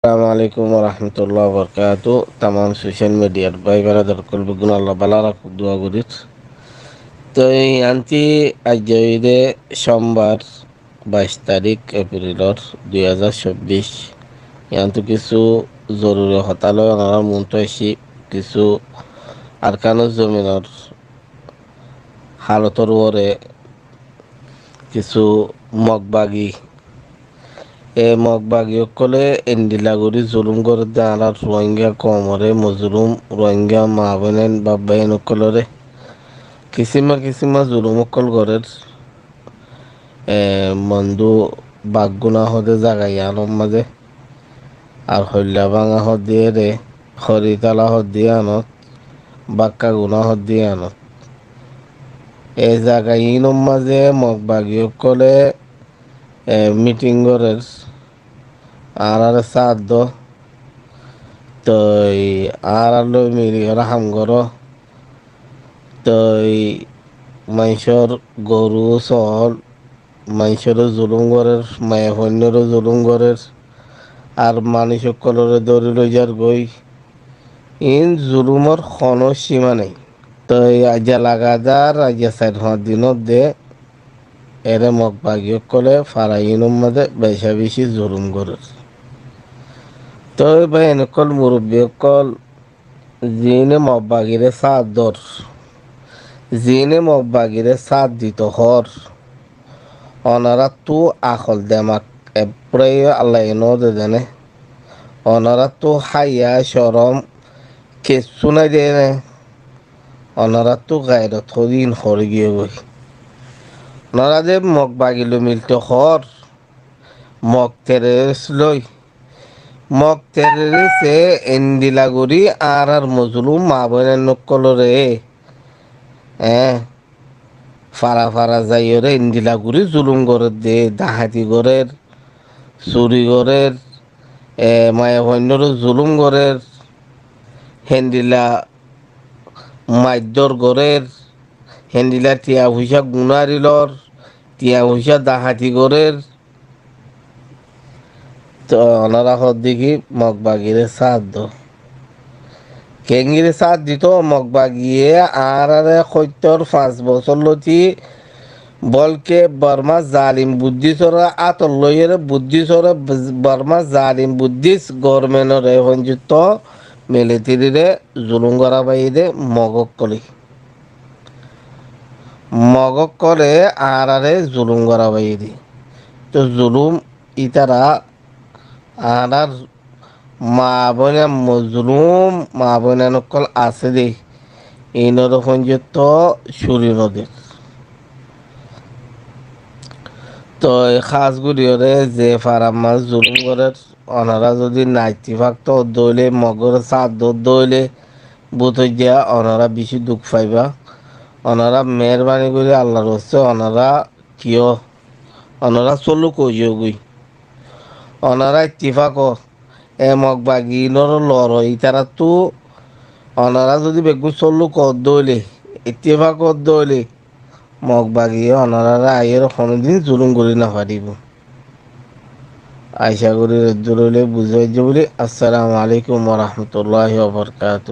আসসালামু আলাইকুম রহমতুল্লাহ বরকাত। তাম সোশ্যাল মিডিয়ার ভাই বেড়াদার কলবে গুণ আল্লাহ বালা রাখুক দোয়া করিত। তো এই আনতি আজ সোমবার 22 তারিখ এপ্রিলর 2024 ইয়ান্তু কিছু জরুরি হতালয় ওনার মুনতাইছি কিছু আরকানুজ জমিনের হালতর ওরে কিছু মগবাগি মগবাগীসকলে এন্ডিলাগুড়ি জুলুম করে দাঁড়ার রোহিঙ্গা কমরে মজলুম রোহিঙ্গা মা বোনেন বা বেনকলরে কিসিমা জুলুম অকল গড়ের মন্দু বাগগুনা হদে জাগাই আনম মাঝে আর হল্লা ভাঙা হদ দিয়ে রে হরিতালা হদ দিয়ে আনত বাক্কা গুনা হদ দিয়ে আনত এই জাগাই ইনম মাঝে মগবাগীসকলে মিটিং গড়ের আর সাধ্য তই আর আলো মিলি হাম গর তই মাইসর গরু সহল মাইসরও জুলুম গরের মায়া সৈন্যরও জুলুম গরের আর মানুষ সকলরে দৌড়ি লৈ যার গই ইন জুলুমর কোনো সীমা নেই। তই আজ্ঞা লাগাদার আজ্ঞা 4-5 দিনত দে এরে মগ বাগিয়ে কলে ফারাইনুর মধ্যে বেশা বেশি জুলুম গরের। তই ভাই এনেকল মুরব্বী অকল জিনে মগবাগিরে সাথ দর জিনে মগবাগিরে সাথ দিত হর অনারা তু আকল দেমাক এপ্রে আল্লাহ এনো দে দেনে অনারা তু হাইয়া সরম কেসু নাই দেনে অনারা তু গায়রত হরিন হরে গিয়ে গই ওনারা যে মগ বাগিলো মিলতে হর মগ তেরেস লই মগ তেরেসে এন্ডিলাগুড়ি আর মজলুম মা বোনের নকলরে ফারা যাইরে ইন্দিলাগুড়ি জুলুম গড়ের দে ডাহাতি গড়ের চুরি গড়ের মায়া সৈন্যর জুলুম গড়ের হেন্দিলা মাদ্যর গড়ের হেন্দিলা টিয়া পয়সা গুণারিলর টিয়া পয়সা ডাহাতি গড়ের। তো ওনারা হদ দেখি মগবাগিরে সাথ দ কেঙ্গিরে সাথ দিত মগবাগিয়ে আর 75 বছর লতি বলকে বর্মা জালিম বুদ্ধিসরা আতর লইয়ের বুদ্ধিসরা বর্মা জালিম বুদ্ধিস গভর্নমেন্টরে সংযুক্ত মিলিটারিরে জুলুম করা বাইরে মগক করে আর জুলুম করা বাইরে। তো জুলুম ইতারা আর মা বোনে মজলুম মা বোনে নকল আছে দে ইনর সংযুক্ত সুরি নদীর। তো খাসগুড়িওরে যে ফারাম মাছ জুলুম করে ওনারা যদি নাইতি ফাক্ত দইলে মগর সাত দইলে বুথ দিয়া ওনারা বেশি দুঃখ পাইবা। ওনারা মেহরবানি করে আল্লাহর হচ্ছে ওনারা কিয় ওনারা চলু কইও গই ওনারা ইত্তিফাক এ মগ বাগিনর লড়ই তারা তো ওনারা যদি বেগু চলু কর দইলে ইত্তিফাক দইলে মগ বাগিয়ে ওনারা আয়ের কোনোদিন জুলুম করি না পারিব। আশা করি রইলে বুঝাই যে বলি। আসসালামু আলাইকুম রহমতুল্লাহ বরকাত।